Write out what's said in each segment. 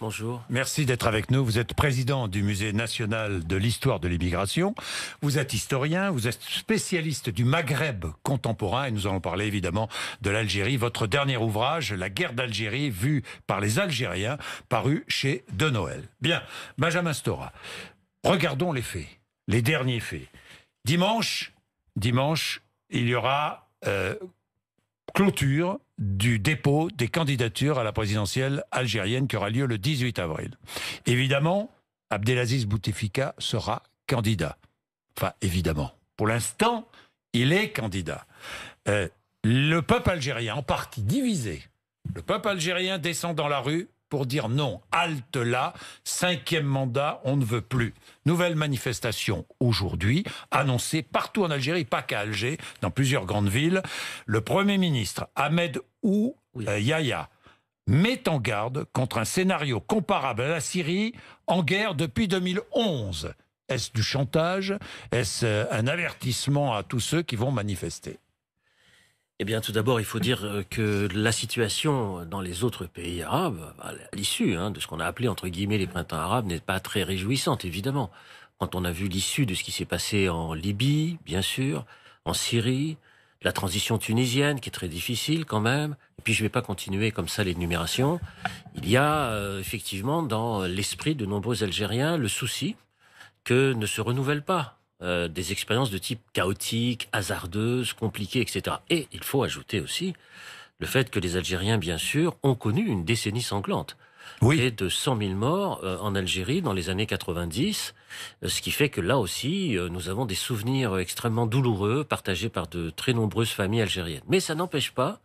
Bonjour. Merci d'être avec nous. Vous êtes président du Musée national de l'histoire de l'immigration. Vous êtes historien, vous êtes spécialiste du Maghreb contemporain et nous allons parler évidemment de l'Algérie. Votre dernier ouvrage, La guerre d'Algérie, vue par les Algériens, paru chez De Noël. Bien, Benjamin Stora, regardons les faits, les derniers faits. Dimanche, il y aura clôture du dépôt des candidatures à la présidentielle algérienne qui aura lieu le 18 avril. Évidemment, Abdelaziz Bouteflika sera candidat. Enfin, évidemment. Pour l'instant, il est candidat. Le peuple algérien, en partie divisé, le peuple algérien descend dans la rue pour dire non, halte là, 5e mandat, on ne veut plus. Nouvelle manifestation aujourd'hui, annoncée partout en Algérie, pas qu'à Alger, dans plusieurs grandes villes. Le Premier ministre Ahmed Yahya met en garde contre un scénario comparable à la Syrie en guerre depuis 2011. Est-ce du chantage? Est-ce un avertissement à tous ceux qui vont manifester? Eh bien, tout d'abord, il faut dire que la situation dans les autres pays arabes, à l'issue de ce qu'on a appelé, entre guillemets, les printemps arabes, n'est pas très réjouissante, évidemment. Quand on a vu l'issue de ce qui s'est passé en Libye, bien sûr, en Syrie, la transition tunisienne, qui est très difficile quand même, et puis je ne vais pas continuer comme ça l'énumération, il y a effectivement dans l'esprit de nombreux Algériens le souci que ne se renouvelle pas des expériences de type chaotique, hasardeuse, compliquée, etc. Et il faut ajouter aussi le fait que les Algériens, bien sûr, ont connu une décennie sanglante. Oui. Près de 100 000 morts en Algérie dans les années 90, ce qui fait que là aussi, nous avons des souvenirs extrêmement douloureux partagés par de très nombreuses familles algériennes. Mais ça n'empêche pas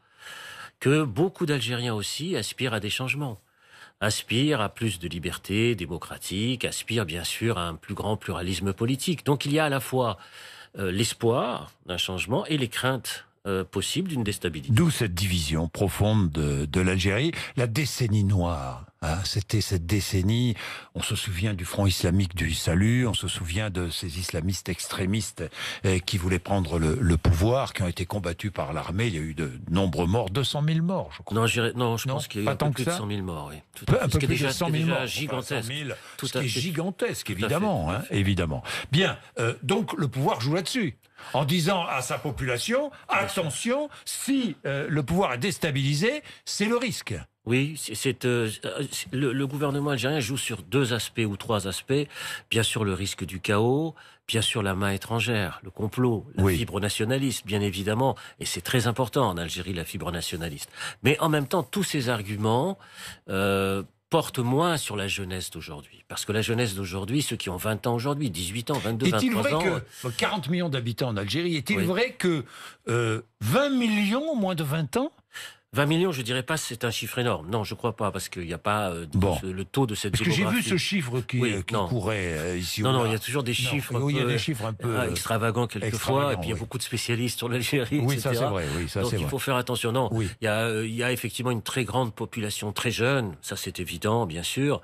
que beaucoup d'Algériens aussi aspirent à des changements. Aspire à plus de liberté démocratique, aspire bien sûr à un plus grand pluralisme politique. Donc il y a à la fois l'espoir d'un changement et les craintes possibles d'une déstabilité. D'où cette division profonde de l'Algérie. La décennie noire, c'était cette décennie, on se souvient du Front islamique du Salut, on se souvient de ces islamistes extrémistes qui voulaient prendre le pouvoir, qui ont été combattus par l'armée. Il y a eu de nombreux morts, 200 000 morts, je crois. Non, je pense qu'il y a eu un peu plus de 100 000 morts. Oui. Un peu plus de 100 000 morts. Gigantesque. Ce qui est gigantesque, évidemment. Évidemment. Bien, donc le pouvoir joue là-dessus. En disant à sa population, attention, si le pouvoir est déstabilisé, c'est le risque. Oui, le gouvernement algérien joue sur 2 aspects ou 3 aspects. Bien sûr, le risque du chaos, bien sûr la main étrangère, le complot, la fibre nationaliste, bien évidemment. Et c'est très important en Algérie, la fibre nationaliste. Mais en même temps, tous ces arguments portent moins sur la jeunesse d'aujourd'hui. Parce que la jeunesse d'aujourd'hui, ceux qui ont 20 ans aujourd'hui, 18 ans, 22, 23 ans... Est-il vrai que 40 millions d'habitants en Algérie, est-il vrai que 20 millions moins de 20 ans 20 millions, je dirais pas c'est un chiffre énorme. Non, je crois pas, parce qu'il n'y a pas le taux de cette démographie. Parce que j'ai vu ce chiffre qui courait ici. Non, il y a toujours des chiffres un peu extravagants quelquefois, et puis il y a beaucoup de spécialistes sur l'Algérie, oui, etc. Ça c'est vrai. Donc il faut faire attention. Non, il y a effectivement une très grande population très jeune, ça c'est évident, bien sûr.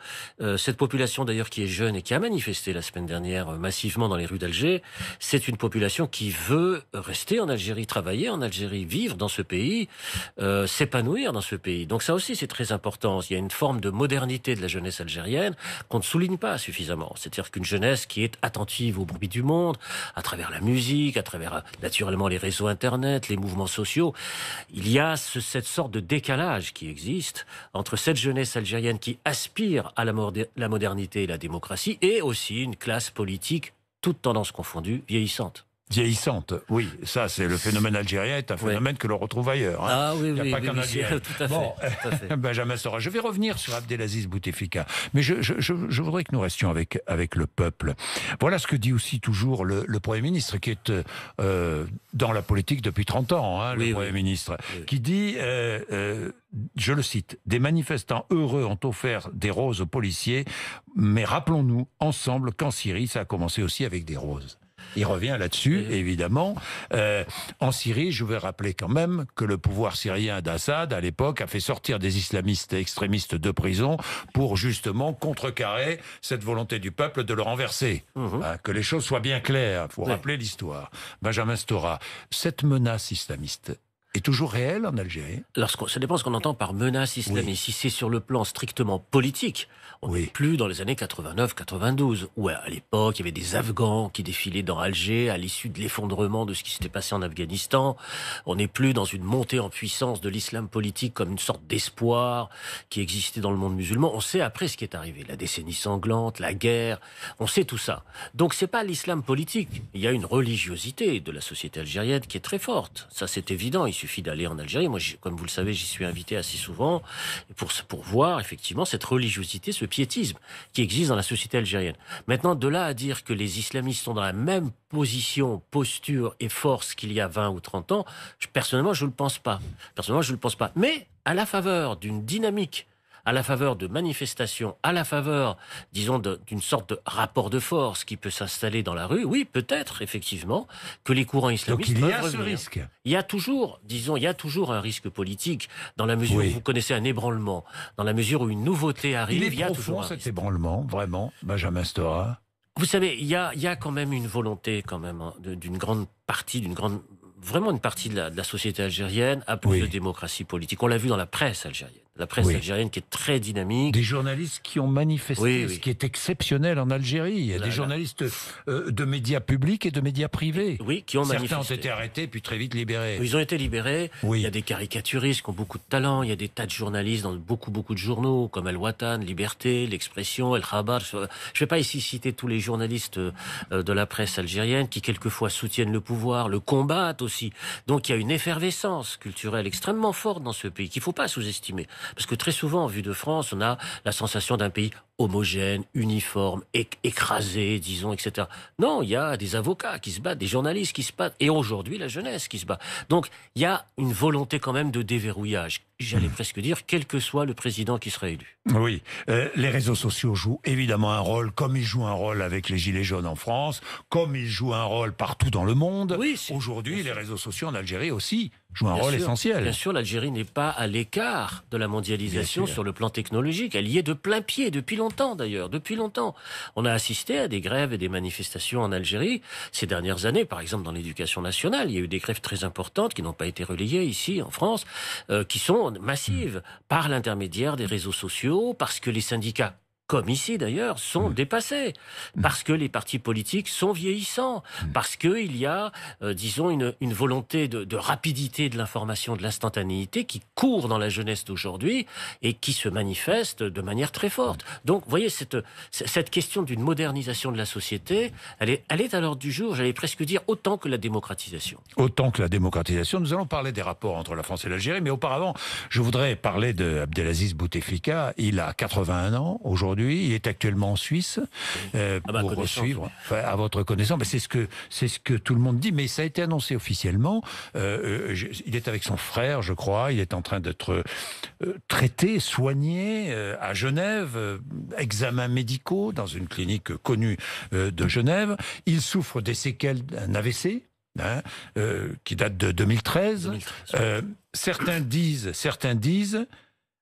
Cette population d'ailleurs qui est jeune et qui a manifesté la semaine dernière massivement dans les rues d'Alger, c'est une population qui veut rester en Algérie, travailler en Algérie, vivre dans ce pays, s'épanouir dans ce pays. Donc ça aussi, c'est très important. Il y a une forme de modernité de la jeunesse algérienne qu'on ne souligne pas suffisamment. C'est-à-dire qu'une jeunesse qui est attentive au bruit du monde, à travers la musique, à travers naturellement les réseaux Internet, les mouvements sociaux, il y a cette sorte de décalage qui existe entre cette jeunesse algérienne qui aspire à la modernité et la démocratie et aussi une classe politique, toutes tendances confondues, vieillissante. Vieillissante, oui, ça c'est le phénomène algérien, est un phénomène que l'on retrouve ailleurs. Ah oui, il n'y a pas qu'en Algérie. Tout à fait. Benjamin Stora, je vais revenir sur Abdelaziz Bouteflika, mais je voudrais que nous restions avec le peuple. Voilà ce que dit aussi toujours le Premier ministre, qui est dans la politique depuis 30 ans, le Premier ministre, qui dit, je le cite, « Des manifestants heureux ont offert des roses aux policiers, mais rappelons-nous ensemble qu'en Syrie, ça a commencé aussi avec des roses. » Il revient là-dessus, évidemment. En Syrie, je vais rappeler quand même que le pouvoir syrien d'Assad, à l'époque, a fait sortir des islamistes extrémistes de prison pour justement contrecarrer cette volonté du peuple de le renverser. Que les choses soient bien claires, il faut rappeler l'histoire. Benjamin Stora, cette menace islamiste, est toujours réelle en Algérie? Ça dépend ce qu'on entend par menace islamiste. Oui. Si c'est sur le plan strictement politique, on n'est plus dans les années 89-92, où à l'époque, il y avait des Afghans qui défilaient dans Alger à l'issue de l'effondrement de ce qui s'était passé en Afghanistan. On n'est plus dans une montée en puissance de l'islam politique comme une sorte d'espoir qui existait dans le monde musulman. On sait après ce qui est arrivé, la décennie sanglante, la guerre, on sait tout ça. Donc c'est pas l'islam politique. Il y a une religiosité de la société algérienne qui est très forte. Ça c'est évident, il suffit d'aller en Algérie. Moi, comme vous le savez, j'y suis invité assez souvent pour voir effectivement cette religiosité, ce piétisme qui existe dans la société algérienne. Maintenant, de là à dire que les islamistes sont dans la même position, posture et force qu'il y a 20 ou 30 ans, personnellement, je ne le pense pas. Mais à la faveur d'une dynamique, à la faveur de manifestations, à la faveur, disons, d'une sorte de rapport de force qui peut s'installer dans la rue, oui, peut-être, effectivement, que les courants islamistes peuvent revenir. Donc il y a ce risque. Il y a toujours un risque politique, dans la mesure où vous connaissez un ébranlement, dans la mesure où une nouveauté arrive, il y a toujours un risque. Cet ébranlement, vraiment, Benjamin Stora. Vous savez, il y a quand même une volonté, d'une grande partie, vraiment une partie de la société algérienne à plus de démocratie politique. On l'a vu dans la presse algérienne. La presse algérienne qui est très dynamique. Des journalistes qui ont manifesté, ce qui est exceptionnel en Algérie. Il y a des journalistes de médias publics et de médias privés. Qui ont manifesté. Certains ont été arrêtés puis très vite libérés. Ils ont été libérés. Il y a des caricaturistes qui ont beaucoup de talent. Il y a des tas de journalistes dans beaucoup de journaux, comme El Watan, Liberté, L'Expression, El Khabar. Je ne vais pas ici citer tous les journalistes de la presse algérienne qui quelquefois soutiennent le pouvoir, le combattent aussi. Donc il y a une effervescence culturelle extrêmement forte dans ce pays qu'il ne faut pas sous-estimer. Parce que très souvent, en vue de France, on a la sensation d'un pays homogène, uniforme, écrasé, disons, etc. Non, il y a des avocats qui se battent, des journalistes qui se battent, et aujourd'hui, la jeunesse qui se bat. Donc, il y a une volonté quand même de déverrouillage. J'allais presque dire, quel que soit le président qui sera élu. Oui, les réseaux sociaux jouent évidemment un rôle, comme ils jouent un rôle avec les Gilets jaunes en France, comme ils jouent un rôle partout dans le monde. Aujourd'hui, les réseaux sociaux en Algérie aussi jouent un rôle essentiel. Bien sûr, l'Algérie n'est pas à l'écart de la mondialisation sur le plan technologique. Elle y est de plein pied, depuis longtemps d'ailleurs, depuis longtemps. On a assisté à des grèves et des manifestations en Algérie ces dernières années, par exemple dans l'éducation nationale. Il y a eu des grèves très importantes qui n'ont pas été relayées ici en France, qui sont massives par l'intermédiaire des réseaux sociaux, parce que les syndicats, comme ici d'ailleurs, sont dépassés, parce que les partis politiques sont vieillissants, parce qu'il y a, disons, une volonté de rapidité de l'information, de l'instantanéité qui court dans la jeunesse d'aujourd'hui et qui se manifeste de manière très forte. Donc, vous voyez, cette question d'une modernisation de la société, elle est à l'ordre du jour, j'allais presque dire, autant que la démocratisation. Autant que la démocratisation. Nous allons parler des rapports entre la France et l'Algérie, mais auparavant, je voudrais parler d'Abdelaziz Bouteflika. Il a 81 ans aujourd'hui. Il est actuellement en Suisse pour suivre, à votre connaissance. C'est ce que tout le monde dit, mais ça a été annoncé officiellement. Il est avec son frère, je crois. Il est en train d'être traité, soigné à Genève, examens médicaux dans une clinique connue de Genève. Il souffre des séquelles d'un AVC. Qui date de 2013. Certains disent,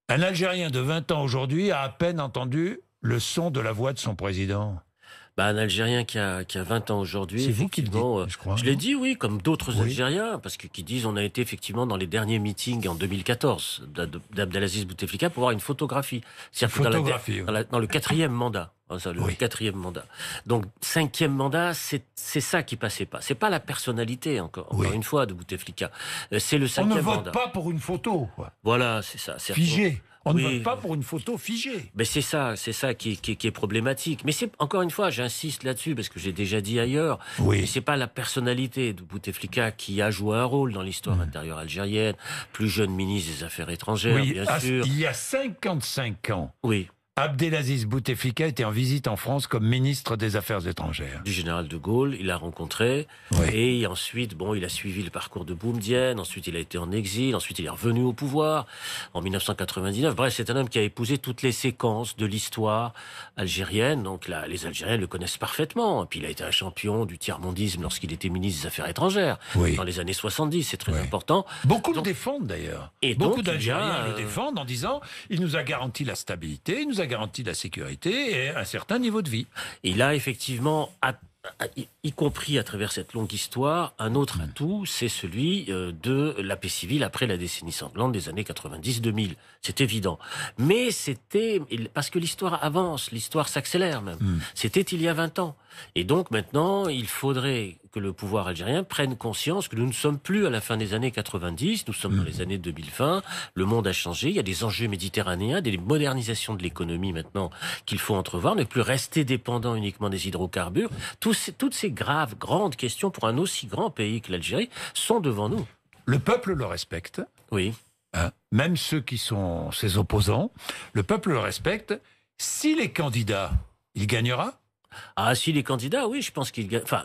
un Algérien de 20 ans aujourd'hui a à peine entendu le son de la voix de son président. Un Algérien qui a 20 ans aujourd'hui. C'est vous qui le dites, je crois. Je l'ai dit, oui, comme d'autres Algériens, parce qui disent on a été effectivement dans les derniers meetings en 2014 d'Abdelaziz Bouteflika pour voir une photographie. Dans le 4e mandat. Le 4e mandat. Donc, 5e mandat, c'est ça qui passait pas. C'est pas la personnalité, encore une fois, de Bouteflika. C'est le 5e mandat. On ne vote pas pour une photo, quoi. Voilà, c'est ça. Figé. On ne vote pas pour une photo figée. Mais c'est ça qui est problématique. Mais c'est, encore une fois, j'insiste là-dessus, parce que j'ai déjà dit ailleurs, mais c'est pas la personnalité de Bouteflika qui a joué un rôle dans l'histoire intérieure algérienne, plus jeune ministre des Affaires étrangères, bien sûr. Il y a 55 ans. Abdelaziz Bouteflika était en visite en France comme ministre des Affaires étrangères. Du général de Gaulle, il l'a rencontré. Et ensuite, il a suivi le parcours de Boumedienne. Ensuite, il a été en exil. Ensuite, il est revenu au pouvoir en 1999. Bref, c'est un homme qui a épousé toutes les séquences de l'histoire algérienne. Donc là, les Algériens le connaissent parfaitement. Et puis, il a été un champion du tiers-mondisme lorsqu'il était ministre des Affaires étrangères. Dans les années 70, c'est très important. Beaucoup le défendent d'ailleurs. Et beaucoup d'Algériens le défendent en disant il nous a garanti la stabilité, il nous a garanti la sécurité et un certain niveau de vie. Il a effectivement, y compris à travers cette longue histoire, un autre atout, c'est celui de la paix civile après la décennie sanglante des années 90-2000. C'est évident. Mais c'était... Parce que l'histoire avance, l'histoire s'accélère même. C'était il y a 20 ans. Et donc maintenant, il faudrait que le pouvoir algérien prenne conscience que nous ne sommes plus à la fin des années 90, nous sommes dans les années 2020, le monde a changé, il y a des enjeux méditerranéens, des modernisations de l'économie maintenant qu'il faut entrevoir, ne plus rester dépendant uniquement des hydrocarbures. Toutes ces graves, grandes questions pour un aussi grand pays que l'Algérie sont devant nous. Le peuple le respecte. Oui. Même ceux qui sont ses opposants, le peuple le respecte. S'il est candidat, il gagnera? Ah, si les candidats, oui, je pense qu'ils gagnent. Enfin,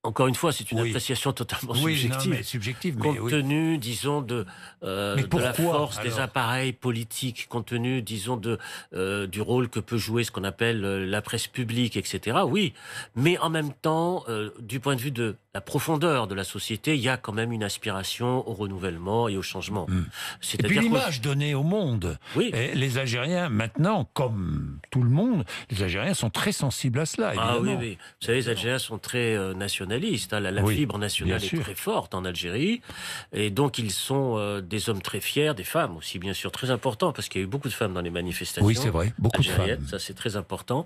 encore une fois, c'est une appréciation totalement subjective. Non, mais subjective, compte tenu, disons, de la force des appareils politiques, compte tenu, disons, du rôle que peut jouer ce qu'on appelle la presse publique, etc. Oui, mais en même temps, du point de vue de la profondeur de la société, il y a quand même une aspiration au renouvellement et au changement. Et puis l'image donnée au monde. Oui. Et les Algériens, maintenant, comme tout le monde, les Algériens sont très sensibles à cela, évidemment. Ah oui, oui. Vous savez, les Algériens sont très nationalistes. Hein. La fibre nationale est très forte en Algérie. Et donc, ils sont des hommes très fiers, des femmes aussi, bien sûr, très important, parce qu'il y a eu beaucoup de femmes dans les manifestations. Oui, c'est vrai, beaucoup de femmes. Ça, c'est très important.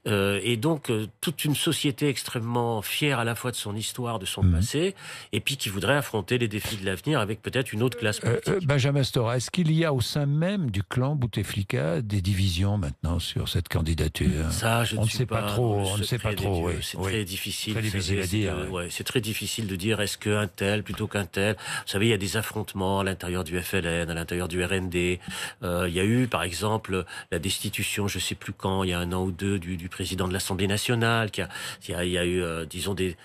Et donc, toute une société extrêmement fière à la fois de son histoire, de son passé, et puis qui voudrait affronter les défis de l'avenir avec peut-être une autre classe politique. Benjamin Stora, est-ce qu'il y a au sein même du clan Bouteflika des divisions maintenant sur cette candidature? Ça, je on ne sait pas trop. On ne sait pas trop. C'est très difficile. Très difficile à dire. C'est très difficile de dire est-ce qu'un tel plutôt qu'un tel. Vous savez, il y a des affrontements à l'intérieur du FLN, à l'intérieur du RND. Il y a eu, par exemple, la destitution, je ne sais plus quand, il y a 1 an ou 2, du président de l'Assemblée nationale. Il y a eu, disons, des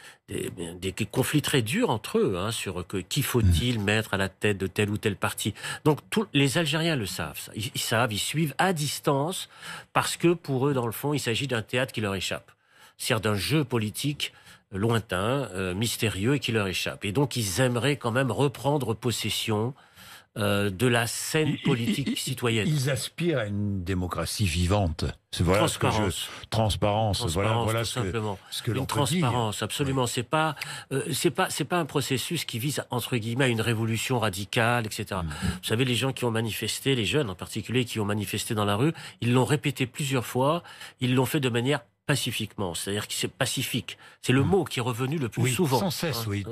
conflits très durs entre eux sur qui faut-il mettre à la tête de tel ou tel parti. Donc les Algériens le savent, ça. Ils savent, ils suivent à distance parce que pour eux, dans le fond, il s'agit d'un théâtre qui leur échappe. C'est-à-dire d'un jeu politique lointain, mystérieux et qui leur échappe. Et donc ils aimeraient quand même reprendre possession de la scène politique citoyenne. Ils aspirent à une démocratie vivante. Voilà transparence. Voilà tout simplement. Ce que l'on une peut transparence, dire. absolument. C'est pas un processus qui vise entre guillemets à une révolution radicale, etc. Vous savez, les gens qui ont manifesté, les jeunes en particulier qui ont manifesté dans la rue, ils l'ont répété plusieurs fois. Ils l'ont fait de manière pacifiquement, c'est-à-dire que c'est pacifique. C'est le mot qui est revenu le plus souvent. Sans cesse, oui.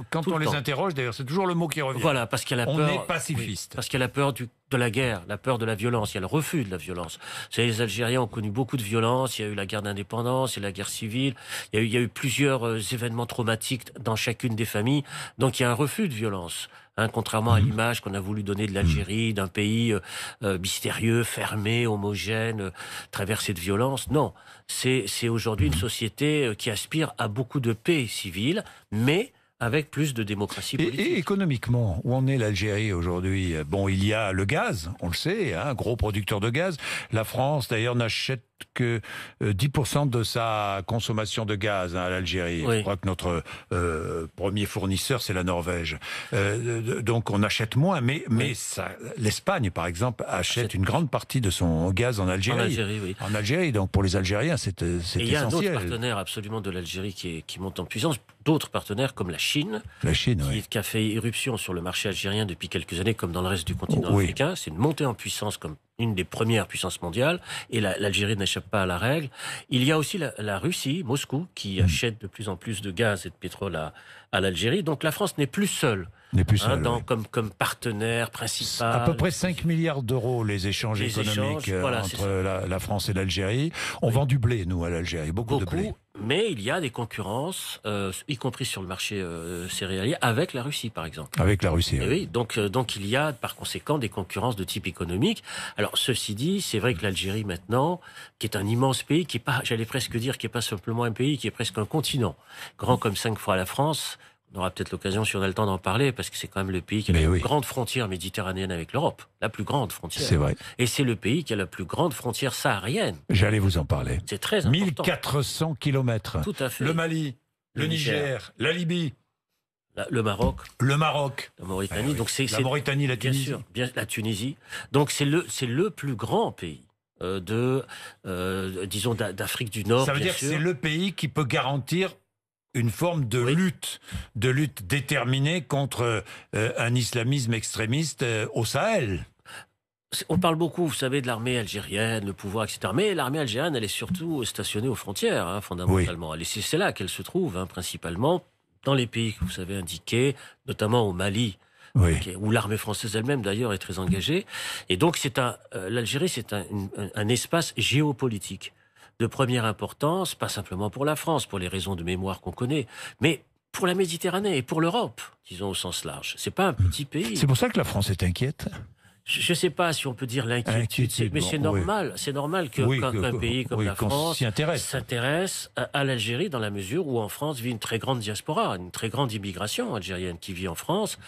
Quand on les interroge, d'ailleurs, c'est toujours le mot qui revient. Voilà, parce qu'il y a la peur. On est pacifiste. Parce qu'il y a la peur de la guerre, la peur de la violence, il y a le refus de la violence. Vous savez, les Algériens ont connu beaucoup de violence, il y a eu la guerre d'indépendance, il y a eu la guerre civile, il y a eu plusieurs événements traumatiques dans chacune des familles, donc il y a un refus de violence. Contrairement à l'image qu'on a voulu donner de l'Algérie, d'un pays mystérieux, fermé, homogène, traversé de violence. Non, c'est aujourd'hui une société qui aspire à beaucoup de paix civile, mais avec plus de démocratie politique. Et économiquement, où en est l'Algérie aujourd'hui? Bon, il y a le gaz, on le sait, gros producteur de gaz. La France, d'ailleurs, n'achète que 10% de sa consommation de gaz à l'Algérie. Oui. Je crois que notre premier fournisseur, c'est la Norvège. Donc on achète moins, mais l'Espagne, par exemple, achète une grande partie de son gaz en Algérie. En Algérie, oui. En Algérie, donc pour les Algériens, c'est essentiel. Il y a un autre partenaire absolument de l'Algérie qui monte en puissance, d'autres partenaires comme la Chine, qui a fait irruption sur le marché algérien depuis quelques années, comme dans le reste du continent africain. C'est une montée en puissance comme une des premières puissances mondiales, et l'Algérie n'échappe pas à la règle. Il y a aussi la Russie, Moscou, qui achète de plus en plus de gaz et de pétrole à l'Algérie. Donc la France n'est plus seule. Comme partenaire principal. À peu près 5 milliards d'euros les échanges économiques entre la France et l'Algérie. On vend du blé, nous, à l'Algérie, beaucoup de blé. Mais il y a des concurrences, y compris sur le marché céréalier, avec la Russie, par exemple. Avec la Russie, oui. Donc il y a, par conséquent, des concurrences de type économique. Alors, ceci dit, c'est vrai que l'Algérie, maintenant, qui est un immense pays, qui est pas, j'allais presque dire, qui est pas simplement un pays, qui est presque un continent, grand comme 5 fois la France. On aura peut-être l'occasion, si on a le temps d'en parler, parce que c'est quand même le pays qui a la plus grande frontière méditerranéenne avec l'Europe. La plus grande frontière. C'est vrai. Et c'est le pays qui a la plus grande frontière saharienne. J'allais vous en parler. C'est très important. 1400 kilomètres. Tout à fait. Le Mali, le Niger, la Libye. Le Maroc. Le Maroc. La Mauritanie. Donc la Mauritanie, la Tunisie. Bien sûr, la Tunisie. Donc c'est le plus grand pays disons, d'Afrique du Nord. Ça veut bien dire sûr. que c'est le pays qui peut garantir une forme de lutte déterminée contre un islamisme extrémiste au Sahel. On parle beaucoup, vous savez, de l'armée algérienne, le pouvoir, etc. Mais l'armée algérienne, elle est surtout stationnée aux frontières, hein, fondamentalement. Oui. C'est là qu'elle se trouve, hein, principalement dans les pays que vous savez indiqués, notamment au Mali, où l'armée française elle-même, d'ailleurs, est très engagée. Et donc, l'Algérie, c'est un espace géopolitique de première importance, pas simplement pour la France, pour les raisons de mémoire qu'on connaît, mais pour la Méditerranée et pour l'Europe, disons au sens large. C'est pas un petit pays. C'est pour ça que la France est inquiète. Je ne sais pas si on peut dire l'inquiétude, mais c'est normal. C'est normal qu'un pays comme la France s'intéresse à l'Algérie dans la mesure où en France vit une très grande diaspora, une très grande immigration algérienne qui vit en France.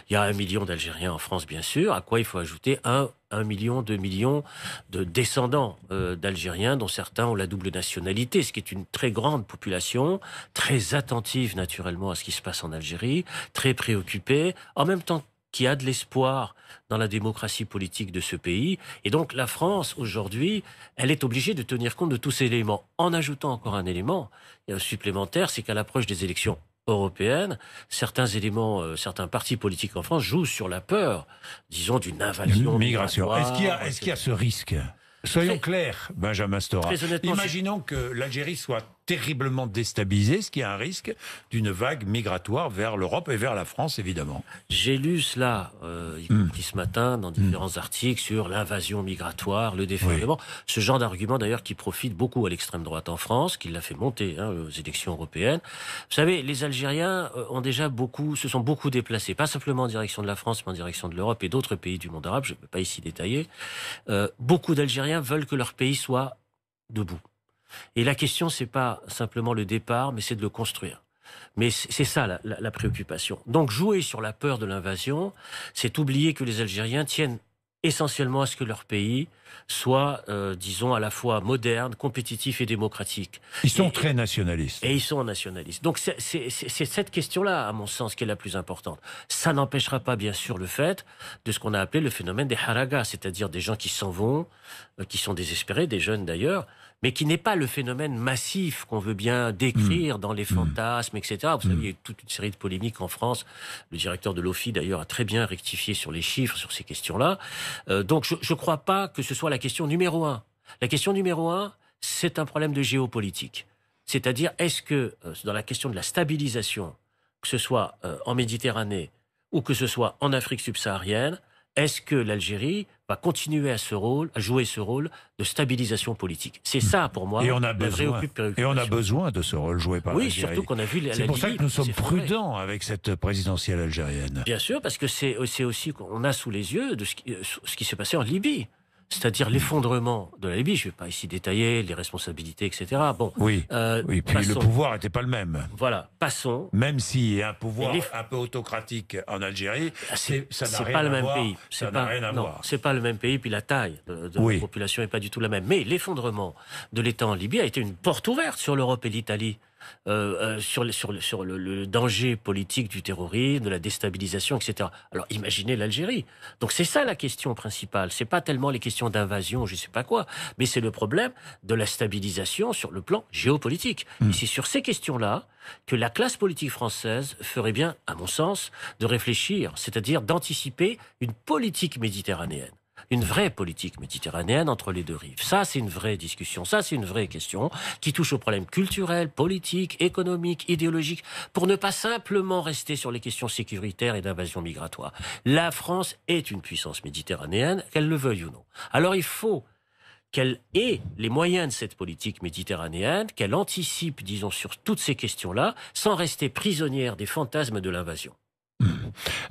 Il y a 1 million d'Algériens en France, bien sûr, à quoi il faut ajouter 1 million, 2 millions de descendants d'Algériens, dont certains ont la double nationalité, ce qui est une très grande population, très attentive naturellement à ce qui se passe en Algérie, très préoccupée, en même temps qui a de l'espoir dans la démocratie politique de ce pays. Et donc la France, aujourd'hui, elle est obligée de tenir compte de tous ces éléments. En ajoutant encore un élément supplémentaire, c'est qu'à l'approche des élections européennes, certains partis politiques en France jouent sur la peur, disons, d'une invasion migration. Est-ce qu'il y a ce risque ? Soyons clairs, Benjamin Stora. Imaginons que l'Algérie soit terriblement déstabilisée, ce qui a un risque d'une vague migratoire vers l'Europe et vers la France, évidemment. J'ai lu cela, y compris ce matin, dans différents articles sur l'invasion migratoire, le déferlement. Oui. Ce genre d'argument, d'ailleurs, qui profite beaucoup à l'extrême droite en France, qui l'a fait monter aux élections européennes. Vous savez, les Algériens se sont beaucoup déplacés, pas simplement en direction de la France, mais en direction de l'Europe et d'autres pays du monde arabe. Je ne peux pas ici détailler. Beaucoup d'Algériens veulent que leur pays soit debout. Et la question, c'est pas simplement le départ, mais c'est de le construire. Mais c'est ça la préoccupation. Donc jouer sur la peur de l'invasion, c'est oublier que les Algériens tiennent essentiellement à ce que leur pays soit, disons, à la fois moderne, compétitif et démocratique. Ils sont très nationalistes. Et ils sont nationalistes. Donc c'est cette question-là, à mon sens, qui est la plus importante. Ça n'empêchera pas, bien sûr, le fait de ce qu'on a appelé le phénomène des haragas, c'est-à-dire des gens qui s'en vont, qui sont désespérés, des jeunes d'ailleurs, mais qui n'est pas le phénomène massif qu'on veut bien décrire dans les fantasmes, etc. Vous savez, il y a eu toute une série de polémiques en France. Le directeur de l'OFI, d'ailleurs, a très bien rectifié sur les chiffres, sur ces questions-là. Donc, je ne crois pas que ce soit la question numéro 1. La question numéro 1, c'est un problème de géopolitique. C'est-à-dire, est-ce que, dans la question de la stabilisation, que ce soit en Méditerranée ou que ce soit en Afrique subsaharienne, est-ce que l'Algérie va continuer à jouer ce rôle de stabilisation politique? C'est ça, pour moi, la vraie préoccupation. Et on a besoin de ce rôle joué par l'Algérie. Oui, surtout qu'on a vu la Libye. C'est pour ça que nous sommes prudents avec cette présidentielle algérienne. Bien sûr, parce que c'est aussi qu'on a sous les yeux de ce qui s'est passé en Libye. C'est-à-dire l'effondrement de la Libye. Je ne vais pas ici détailler les responsabilités, etc. Bon, oui, puis le pouvoir n'était pas le même. Voilà, passons. Même s'il y a un pouvoir un peu autocratique en Algérie, ça n'a rien à voir. Ça n'a rien à voir. C'est pas le même pays, puis la taille de la population n'est pas du tout la même. Mais l'effondrement de l'État en Libye a été une porte ouverte sur l'Europe et l'Italie. Sur le danger politique du terrorisme, de la déstabilisation, etc. Alors imaginez l'Algérie. Donc c'est ça la question principale. C'est pas tellement les questions d'invasion, je sais pas quoi, mais c'est le problème de la stabilisation sur le plan géopolitique. Et c'est sur ces questions-là que la classe politique française ferait bien, à mon sens, de réfléchir, c'est-à-dire d'anticiper une politique méditerranéenne. Une vraie politique méditerranéenne entre les deux rives. Ça, c'est une vraie discussion. Ça, c'est une vraie question qui touche aux problèmes culturels, politiques, économiques, idéologiques, pour ne pas simplement rester sur les questions sécuritaires et d'invasion migratoire. La France est une puissance méditerranéenne, qu'elle le veuille ou non. Alors, il faut qu'elle ait les moyens de cette politique méditerranéenne, qu'elle anticipe, disons, sur toutes ces questions-là, sans rester prisonnière des fantasmes de l'invasion.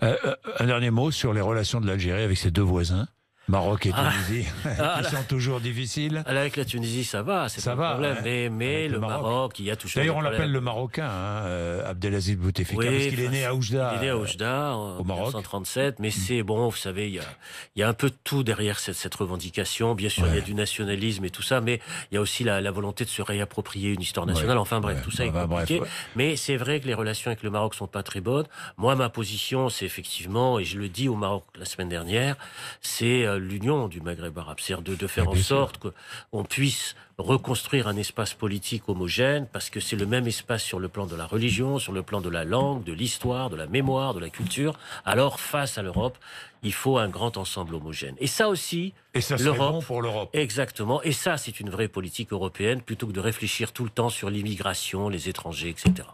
Un dernier mot sur les relations de l'Algérie avec ses deux voisins. Maroc et Tunisie, qui sont toujours difficiles. Avec la Tunisie, ça va, c'est pas le problème. Mais le Maroc, il y a toujours. D'ailleurs, on l'appelle le Marocain, Abdelaziz Bouteflika, parce qu'il est né à Oujda. Il est né à Oujda, en 1937. Mais c'est bon, vous savez, il y a un peu de tout derrière cette revendication. Bien sûr, il y a du nationalisme et tout ça, mais il y a aussi la volonté de se réapproprier une histoire nationale. Enfin bref, tout ça est compliqué. Mais c'est vrai que les relations avec le Maroc sont pas très bonnes. Moi, ma position, c'est effectivement, et je le dis au Maroc la semaine dernière, c'est l'union du Maghreb arabe, c'est-à-dire de faire en sorte qu'on puisse reconstruire un espace politique homogène, parce que c'est le même espace sur le plan de la religion, sur le plan de la langue, de l'histoire, de la mémoire, de la culture. Alors, face à l'Europe, il faut un grand ensemble homogène. Et ça aussi, et ça serait bon pour l'Europe. Exactement. Et ça, c'est une vraie politique européenne, plutôt que de réfléchir tout le temps sur l'immigration, les étrangers, etc.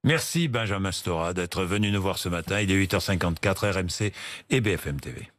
Merci Benjamin Stora d'être venu nous voir ce matin. Il est 8h54, RMC et BFM TV.